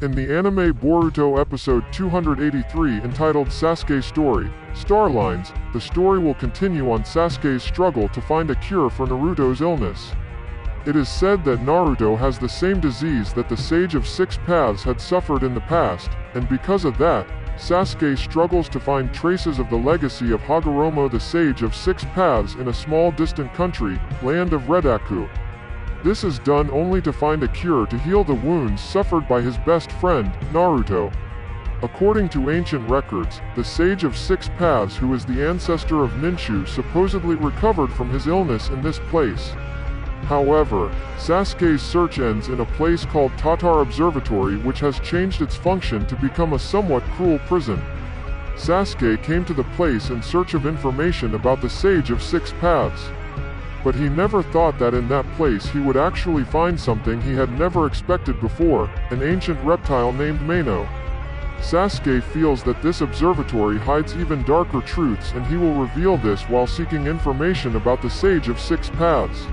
In the anime Boruto episode 283 entitled Sasuke's Story, Starlines, the story will continue on Sasuke's struggle to find a cure for Naruto's illness. It is said that Naruto has the same disease that the Sage of Six Paths had suffered in the past, and because of that, Sasuke struggles to find traces of the legacy of Hagoromo the Sage of Six Paths in a small distant country, land of Redaku. This is done only to find a cure to heal the wounds suffered by his best friend, Naruto. According to ancient records, the Sage of Six Paths, who is the ancestor of Ninshu, supposedly recovered from his illness in this place. However, Sasuke's search ends in a place called Tatar Observatory, which has changed its function to become a somewhat cruel prison. Sasuke came to the place in search of information about the Sage of Six Paths. But he never thought that in that place he would actually find something he had never expected before, an ancient reptile named Mano. Sasuke feels that this observatory hides even darker truths, and he will reveal this while seeking information about the Sage of Six Paths.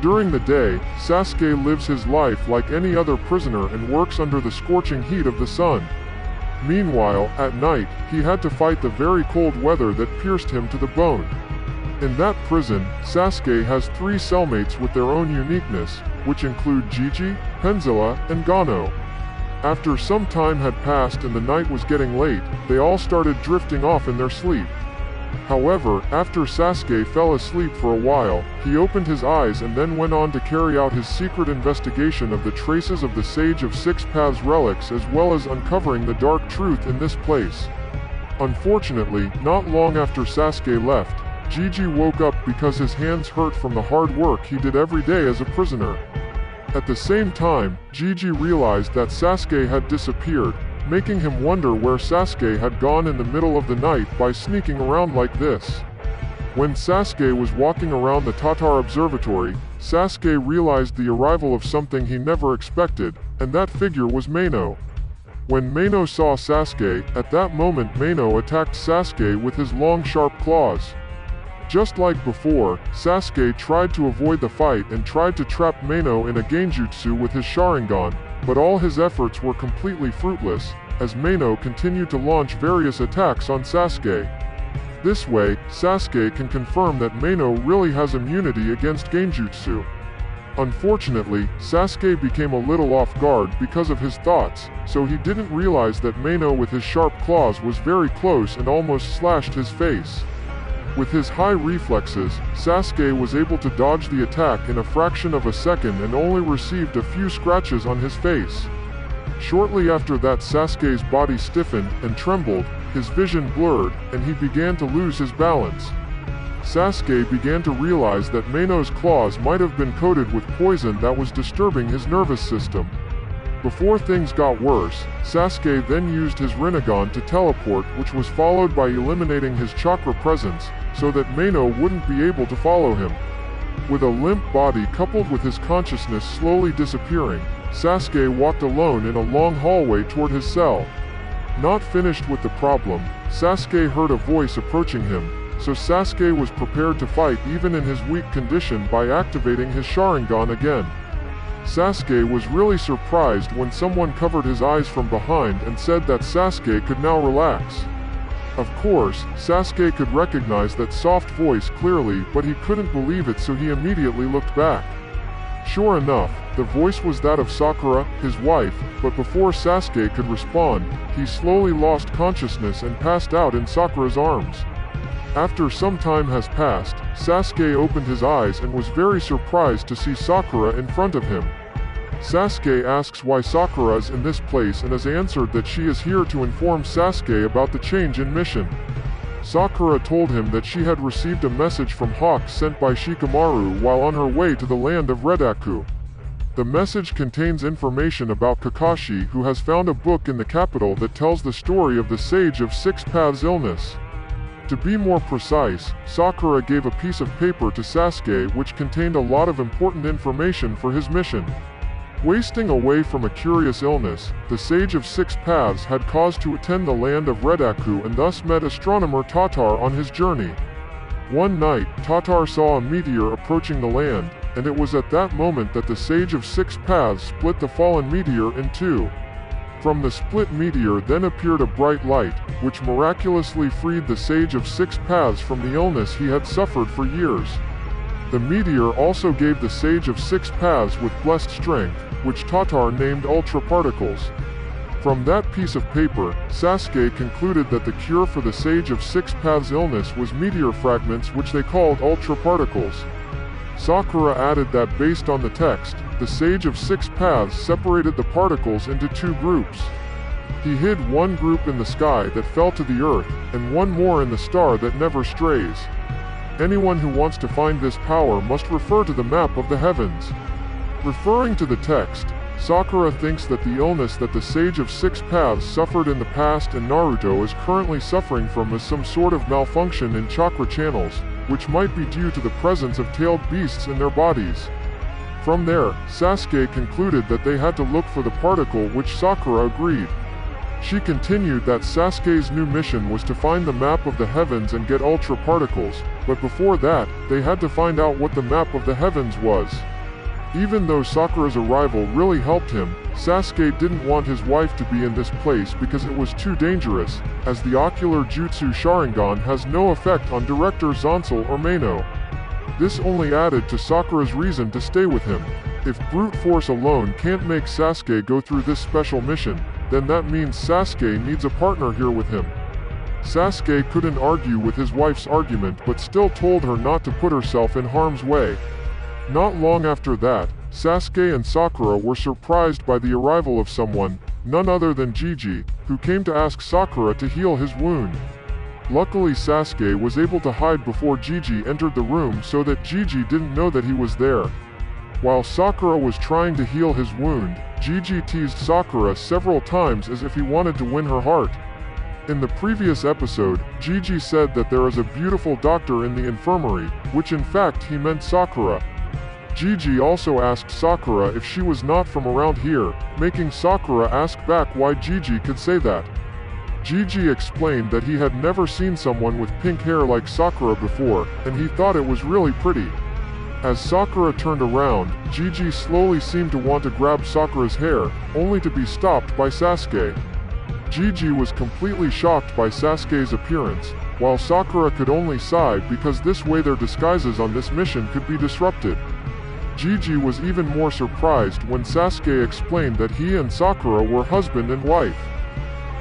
During the day, Sasuke lives his life like any other prisoner and works under the scorching heat of the sun. Meanwhile, at night, he had to fight the very cold weather that pierced him to the bone. In that prison, Sasuke has three cellmates with their own uniqueness, which include Jiji, Penzilla, and Gano. After some time had passed and the night was getting late, they all started drifting off in their sleep. However, after Sasuke fell asleep for a while, he opened his eyes and then went on to carry out his secret investigation of the traces of the Sage of Six Paths relics, as well as uncovering the dark truth in this place. Unfortunately, not long after Sasuke left, Jiji woke up because his hands hurt from the hard work he did every day as a prisoner. At the same time, Jiji realized that Sasuke had disappeared, making him wonder where Sasuke had gone in the middle of the night by sneaking around like this. When Sasuke was walking around the Tatar Observatory, Sasuke realized the arrival of something he never expected, and that figure was Mano. When Mano saw Sasuke, at that moment Mano attacked Sasuke with his long sharp claws. Just like before, Sasuke tried to avoid the fight and tried to trap Mano in a genjutsu with his Sharingan, but all his efforts were completely fruitless, as Mano continued to launch various attacks on Sasuke. This way, Sasuke can confirm that Mano really has immunity against genjutsu. Unfortunately, Sasuke became a little off guard because of his thoughts, so he didn't realize that Mano with his sharp claws was very close and almost slashed his face. With his high reflexes, Sasuke was able to dodge the attack in a fraction of a second and only received a few scratches on his face. Shortly after that, Sasuke's body stiffened and trembled, his vision blurred, and he began to lose his balance. Sasuke began to realize that Mano's claws might have been coated with poison that was disturbing his nervous system. Before things got worse, Sasuke then used his Rinnegan to teleport, which was followed by eliminating his chakra presence, so that Mano wouldn't be able to follow him. With a limp body coupled with his consciousness slowly disappearing, Sasuke walked alone in a long hallway toward his cell. Not finished with the problem, Sasuke heard a voice approaching him, so Sasuke was prepared to fight even in his weak condition by activating his Sharingan again. Sasuke was really surprised when someone covered his eyes from behind and said that Sasuke could now relax. Of course, Sasuke could recognize that soft voice clearly, but he couldn't believe it, so he immediately looked back. Sure enough, the voice was that of Sakura, his wife, but before Sasuke could respond, he slowly lost consciousness and passed out in Sakura's arms. After some time has passed, Sasuke opened his eyes and was very surprised to see Sakura in front of him. Sasuke asks why Sakura is in this place and is answered that she is here to inform Sasuke about the change in mission. Sakura told him that she had received a message from Hawk sent by Shikamaru while on her way to the land of Redaku. The message contains information about Kakashi, who has found a book in the capital that tells the story of the Sage of Six Paths' illness. To be more precise, Sakura gave a piece of paper to Sasuke which contained a lot of important information for his mission. Wasting away from a curious illness, the Sage of Six Paths had cause to attend the land of Redaku and thus met astronomer Tatar on his journey. One night, Tatar saw a meteor approaching the land, and it was at that moment that the Sage of Six Paths split the fallen meteor in two. From the split meteor then appeared a bright light, which miraculously freed the Sage of Six Paths from the illness he had suffered for years. The meteor also gave the Sage of Six Paths with blessed strength, which Tatar named Ultra Particles. From that piece of paper, Sasuke concluded that the cure for the Sage of Six Paths illness was meteor fragments, which they called Ultra Particles. Sakura added that based on the text, the Sage of Six Paths separated the particles into two groups. He hid one group in the sky that fell to the earth, and one more in the star that never strays. Anyone who wants to find this power must refer to the map of the heavens. Referring to the text, Sakura thinks that the illness that the Sage of Six Paths suffered in the past and Naruto is currently suffering from is some sort of malfunction in chakra channels, which might be due to the presence of tailed beasts in their bodies. From there, Sasuke concluded that they had to look for the particle, which Sakura agreed. She continued that Sasuke's new mission was to find the map of the heavens and get Ultra Particles, but before that, they had to find out what the map of the heavens was. Even though Sakura's arrival really helped him, Sasuke didn't want his wife to be in this place because it was too dangerous, as the ocular jutsu Sharingan has no effect on Director Zansel or Mano. This only added to Sakura's reason to stay with him. If brute force alone can't make Sasuke go through this special mission, then that means Sasuke needs a partner here with him. Sasuke couldn't argue with his wife's argument but still told her not to put herself in harm's way. Not long after that, Sasuke and Sakura were surprised by the arrival of someone, none other than Gigi, who came to ask Sakura to heal his wound. Luckily Sasuke was able to hide before Gigi entered the room so that Gigi didn't know that he was there. While Sakura was trying to heal his wound, Gigi teased Sakura several times as if he wanted to win her heart. In the previous episode, Gigi said that there is a beautiful doctor in the infirmary, which in fact he meant Sakura. Gigi also asked Sakura if she was not from around here, making Sakura ask back why Gigi could say that. Gigi explained that he had never seen someone with pink hair like Sakura before, and he thought it was really pretty. As Sakura turned around, Gigi slowly seemed to want to grab Sakura's hair, only to be stopped by Sasuke. Gigi was completely shocked by Sasuke's appearance, while Sakura could only sigh because this way their disguises on this mission could be disrupted. Gigi was even more surprised when Sasuke explained that he and Sakura were husband and wife.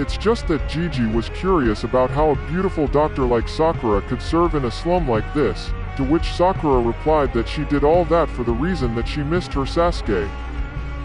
It's just that Gigi was curious about how a beautiful doctor like Sakura could serve in a slum like this, to which Sakura replied that she did all that for the reason that she missed her Sasuke.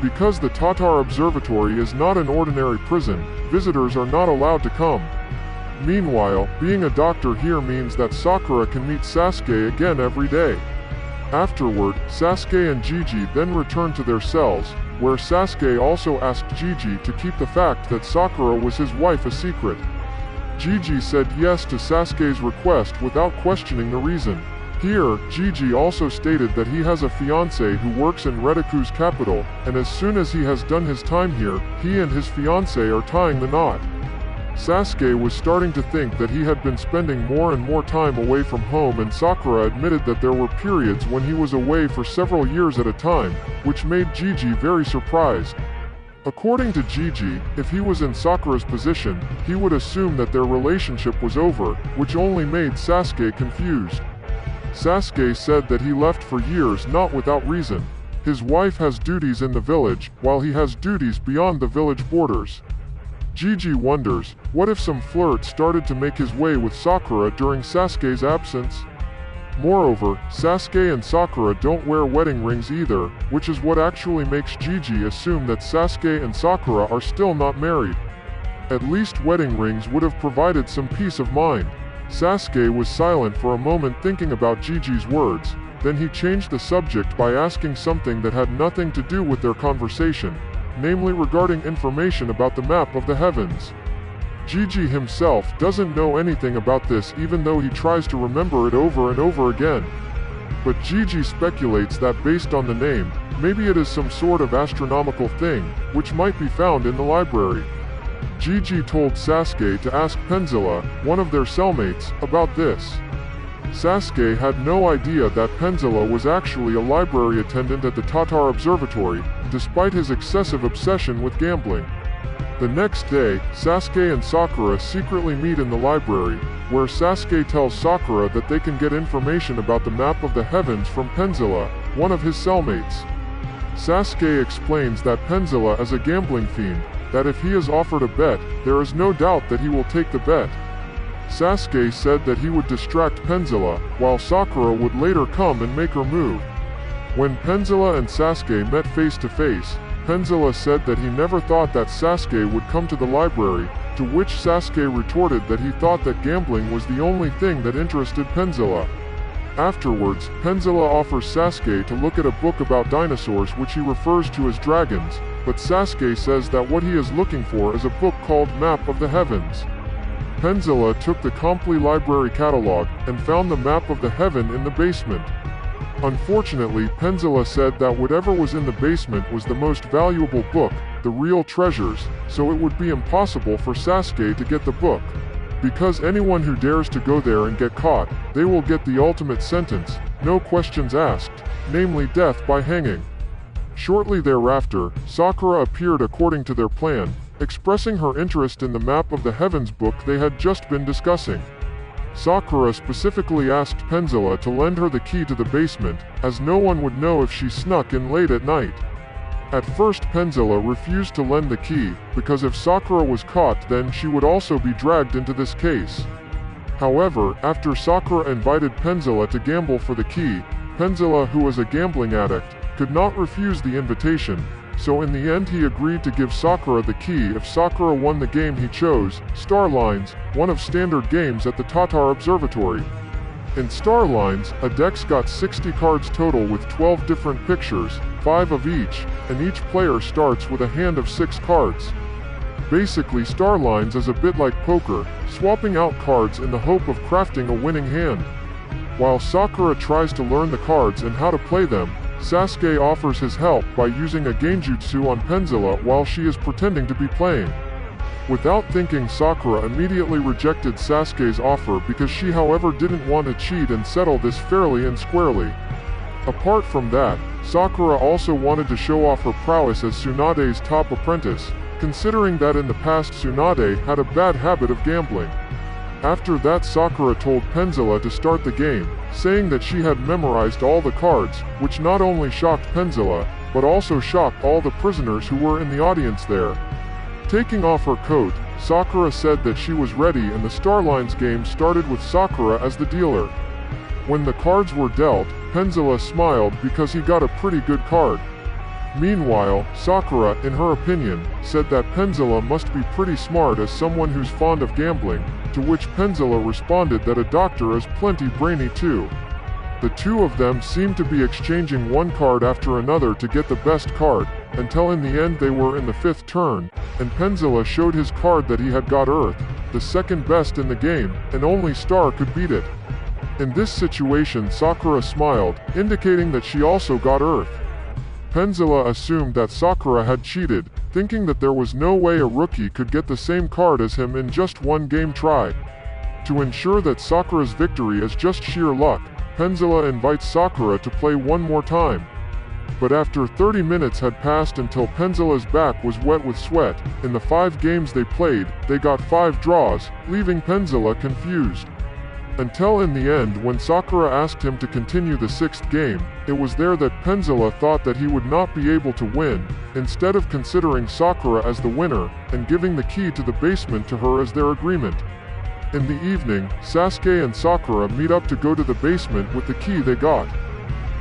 Because the Tatar Observatory is not an ordinary prison, visitors are not allowed to come. Meanwhile, being a doctor here means that Sakura can meet Sasuke again every day. Afterward, Sasuke and Gigi then returned to their cells, where Sasuke also asked Gigi to keep the fact that Sakura was his wife a secret. Gigi said yes to Sasuke's request without questioning the reason. Here, Gigi also stated that he has a fiancé who works in Rediku's capital, and as soon as he has done his time here, he and his fiancé are tying the knot. Sasuke was starting to think that he had been spending more and more time away from home, and Sakura admitted that there were periods when he was away for several years at a time, which made Gigi very surprised. According to Gigi, if he was in Sakura's position, he would assume that their relationship was over, which only made Sasuke confused. Sasuke said that he left for years not without reason. His wife has duties in the village, while he has duties beyond the village borders. Gigi wonders, what if some flirt started to make his way with Sakura during Sasuke's absence? Moreover, Sasuke and Sakura don't wear wedding rings either, which is what actually makes Gigi assume that Sasuke and Sakura are still not married. At least wedding rings would have provided some peace of mind. Sasuke was silent for a moment thinking about Gigi's words, then he changed the subject by asking something that had nothing to do with their conversation, namely regarding information about the map of the heavens. Gigi himself doesn't know anything about this, even though he tries to remember it over and over again. But Gigi speculates that based on the name, maybe it is some sort of astronomical thing, which might be found in the library. Gigi told Sasuke to ask Penzilla, one of their cellmates, about this. Sasuke had no idea that Penzilla was actually a library attendant at the Tatar Observatory, despite his excessive obsession with gambling. The next day, Sasuke and Sakura secretly meet in the library, where Sasuke tells Sakura that they can get information about the map of the heavens from Penzilla, one of his cellmates. Sasuke explains that Penzilla is a gambling fiend, that if he is offered a bet, there is no doubt that he will take the bet. Sasuke said that he would distract Penzilla, while Sakura would later come and make her move. When Penzilla and Sasuke met face to face, Penzilla said that he never thought that Sasuke would come to the library, to which Sasuke retorted that he thought that gambling was the only thing that interested Penzilla. Afterwards, Penzilla offers Sasuke to look at a book about dinosaurs which he refers to as dragons, but Sasuke says that what he is looking for is a book called Map of the Heavens. Penzilla took the complete library catalog and found the map of the heaven in the basement. Unfortunately, Penzilla said that whatever was in the basement was the most valuable book, the real treasures, so it would be impossible for Sasuke to get the book. Because anyone who dares to go there and get caught, they will get the ultimate sentence, no questions asked, namely death by hanging. Shortly thereafter, Sakura appeared according to their plan, expressing her interest in the Map of the Heavens book they had just been discussing. Sakura specifically asked Penzilla to lend her the key to the basement, as no one would know if she snuck in late at night. At first Penzilla refused to lend the key, because if Sakura was caught then she would also be dragged into this case. However, after Sakura invited Penzilla to gamble for the key, Penzilla, who was a gambling addict, could not refuse the invitation, so in the end he agreed to give Sakura the key if Sakura won the game he chose, Star Lines, one of standard games at the Tatar Observatory. In Star Lines, a deck's got 60 cards total with 12 different pictures, 5 of each, and each player starts with a hand of 6 cards. Basically, Star Lines is a bit like poker, swapping out cards in the hope of crafting a winning hand. While Sakura tries to learn the cards and how to play them, Sasuke offers his help by using a genjutsu on Penzilla while she is pretending to be playing. Without thinking, Sakura immediately rejected Sasuke's offer because she however didn't want to cheat and settle this fairly and squarely. Apart from that, Sakura also wanted to show off her prowess as Tsunade's top apprentice, considering that in the past Tsunade had a bad habit of gambling. After that, Sakura told Penzilla to start the game, saying that she had memorized all the cards, which not only shocked Penzilla, but also shocked all the prisoners who were in the audience there. Taking off her coat, Sakura said that she was ready and the Star Lines game started with Sakura as the dealer. When the cards were dealt, Penzilla smiled because he got a pretty good card. Meanwhile, Sakura, in her opinion, said that Penzilla must be pretty smart as someone who's fond of gambling, to which Penzilla responded that a doctor is plenty brainy too. The two of them seemed to be exchanging one card after another to get the best card, until in the end they were in the 5th turn, and Penzilla showed his card that he had got Earth, the second best in the game, and only Star could beat it. In this situation, Sakura smiled, indicating that she also got Earth. Penzilla assumed that Sakura had cheated, thinking that there was no way a rookie could get the same card as him in just one game try. To ensure that Sakura's victory is just sheer luck, Penzilla invites Sakura to play one more time. But after 30 minutes had passed until Penzilla's back was wet with sweat, in the 5 games they played, they got 5 draws, leaving Penzilla confused. Until in the end when Sakura asked him to continue the 6th game, it was there that Penzilla thought that he would not be able to win, instead of considering Sakura as the winner, and giving the key to the basement to her as their agreement. In the evening, Sasuke and Sakura meet up to go to the basement with the key they got.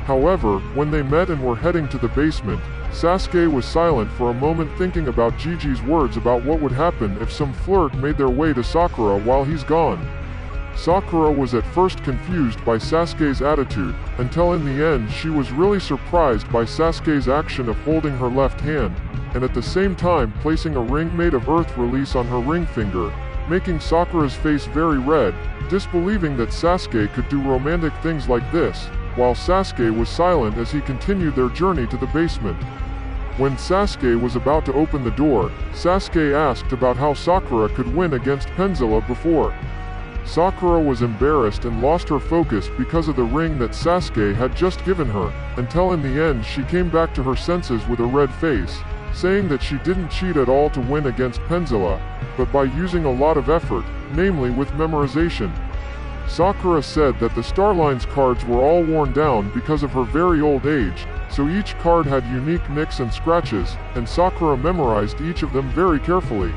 However, when they met and were heading to the basement, Sasuke was silent for a moment thinking about Gigi's words about what would happen if some flirt made their way to Sakura while he's gone. Sakura was at first confused by Sasuke's attitude, until in the end she was really surprised by Sasuke's action of holding her left hand, and at the same time placing a ring made of earth release on her ring finger, making Sakura's face very red, disbelieving that Sasuke could do romantic things like this, while Sasuke was silent as he continued their journey to the basement. When Sasuke was about to open the door, Sasuke asked about how Sakura could win against Penzilla before. Sakura was embarrassed and lost her focus because of the ring that Sasuke had just given her, until in the end she came back to her senses with a red face, saying that she didn't cheat at all to win against Penzilla, but by using a lot of effort, namely with memorization. Sakura said that the Starlines cards were all worn down because of her very old age, so each card had unique nicks and scratches, and Sakura memorized each of them very carefully.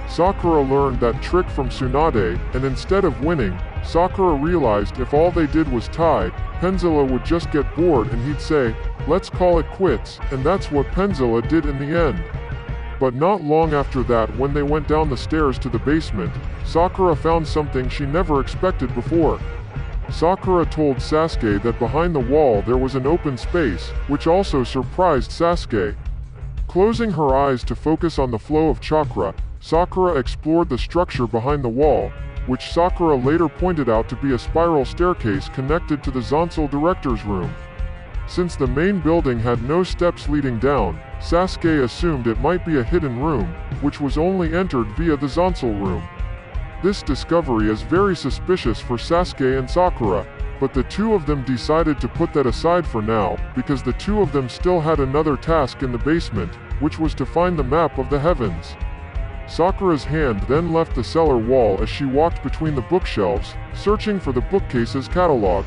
Sakura learned that trick from Tsunade, and instead of winning, Sakura realized if all they did was tie, Penzilla would just get bored and he'd say, "Let's call it quits," and that's what Penzilla did in the end. But not long after that, when they went down the stairs to the basement, Sakura found something she never expected before. Sakura told Sasuke that behind the wall there was an open space, which also surprised Sasuke. Closing her eyes to focus on the flow of chakra, Sakura explored the structure behind the wall, which Sakura later pointed out to be a spiral staircase connected to the Zansel director's room. Since the main building had no steps leading down, Sasuke assumed it might be a hidden room, which was only entered via the Zansel room. This discovery is very suspicious for Sasuke and Sakura, but the two of them decided to put that aside for now, because the two of them still had another task in the basement, which was to find the map of the heavens. Sakura's hand then left the cellar wall as she walked between the bookshelves, searching for the bookcase's catalog.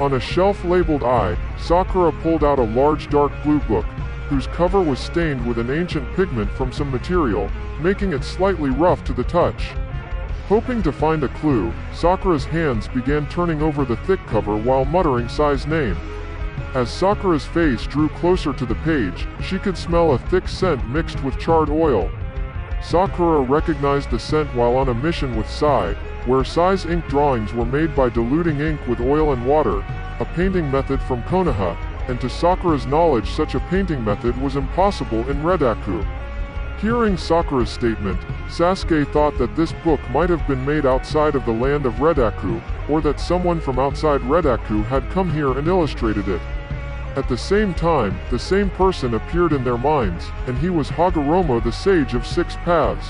On a shelf labeled I, Sakura pulled out a large dark blue book, whose cover was stained with an ancient pigment from some material, making it slightly rough to the touch. Hoping to find a clue, Sakura's hands began turning over the thick cover while muttering Sai's name. As Sakura's face drew closer to the page, she could smell a thick scent mixed with charred oil. Sakura recognized the scent while on a mission with Sai, where Sai's ink drawings were made by diluting ink with oil and water, a painting method from Konoha, and to Sakura's knowledge such a painting method was impossible in Redaku. Hearing Sakura's statement, Sasuke thought that this book might have been made outside of the land of Redaku, or that someone from outside Redaku had come here and illustrated it. At the same time, the same person appeared in their minds, and he was Hagoromo, the Sage of Six Paths.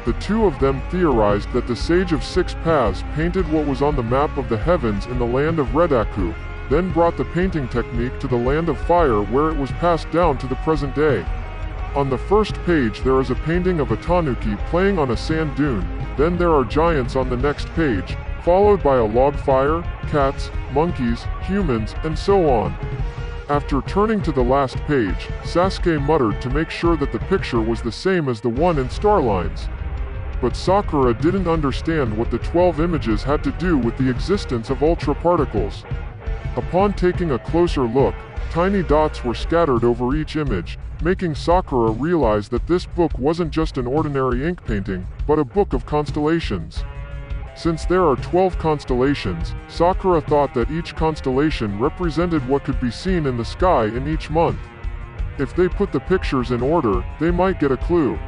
The two of them theorized that the Sage of Six Paths painted what was on the map of the heavens in the land of Redaku, then brought the painting technique to the land of fire where it was passed down to the present day. On the first page there is a painting of a tanuki playing on a sand dune, then there are giants on the next page, followed by a log fire, cats, monkeys, humans, and so on. After turning to the last page, Sasuke muttered to make sure that the picture was the same as the one in Starlines. But Sakura didn't understand what the 12 images had to do with the existence of ultra particles. Upon taking a closer look, tiny dots were scattered over each image, making Sakura realize that this book wasn't just an ordinary ink painting, but a book of constellations. Since there are 12 constellations, Sakura thought that each constellation represented what could be seen in the sky in each month. If they put the pictures in order, they might get a clue.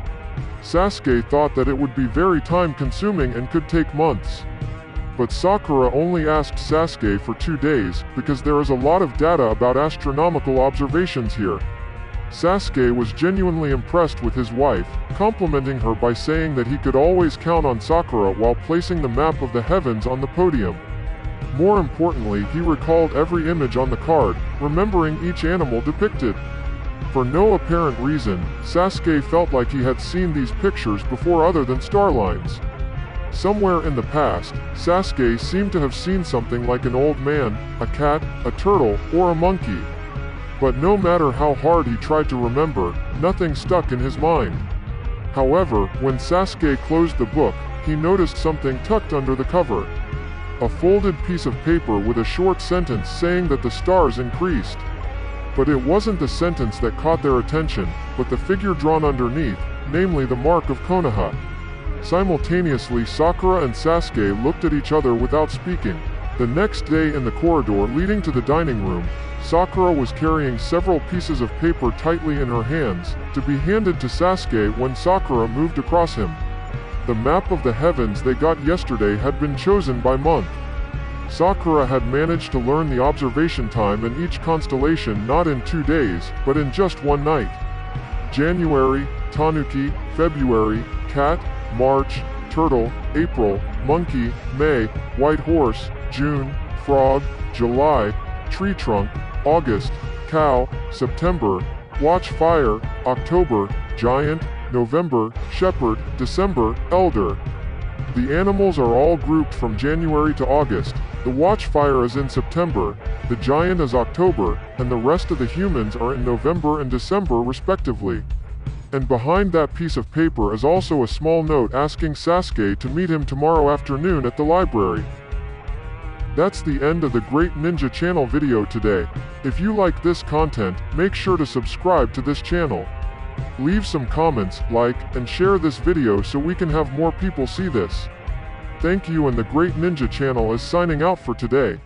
Sasuke thought that it would be very time-consuming and could take months. But Sakura only asked Sasuke for 2 days, because there is a lot of data about astronomical observations here. Sasuke was genuinely impressed with his wife, complimenting her by saying that he could always count on Sakura while placing the map of the heavens on the podium. More importantly, he recalled every image on the card, remembering each animal depicted. For no apparent reason, Sasuke felt like he had seen these pictures before other than Starlines. Somewhere in the past, Sasuke seemed to have seen something like an old man, a cat, a turtle, or a monkey. But no matter how hard he tried to remember, nothing stuck in his mind. However, when Sasuke closed the book, he noticed something tucked under the cover. A folded piece of paper with a short sentence saying that the stars increased. But it wasn't the sentence that caught their attention, but the figure drawn underneath, namely the mark of Konoha. Simultaneously, Sakura and Sasuke looked at each other without speaking. The next day in the corridor leading to the dining room, Sakura was carrying several pieces of paper tightly in her hands, to be handed to Sasuke when Sakura moved across him. The map of the heavens they got yesterday had been chosen by month. Sakura had managed to learn the observation time in each constellation not in 2 days, but in just one night. January, Tanuki; February, Cat; March, Turtle; April, Monkey; May, White Horse; June, Frog; July, Tree Trunk; August, Cow; September, Watch Fire, October, Giant, November, Shepherd, December, Elder. The animals are all grouped from January to August. The Watchfire is in September, the Giant is October, and the rest of the humans are in November and December respectively. And behind that piece of paper is also a small note asking Sasuke to meet him tomorrow afternoon at the library. That's the end of the Great Ninja Channel video today. If you like this content, make sure to subscribe to this channel. Leave some comments, like, and share this video so we can have more people see this. Thank you, and the Great Ninja Channel is signing out for today.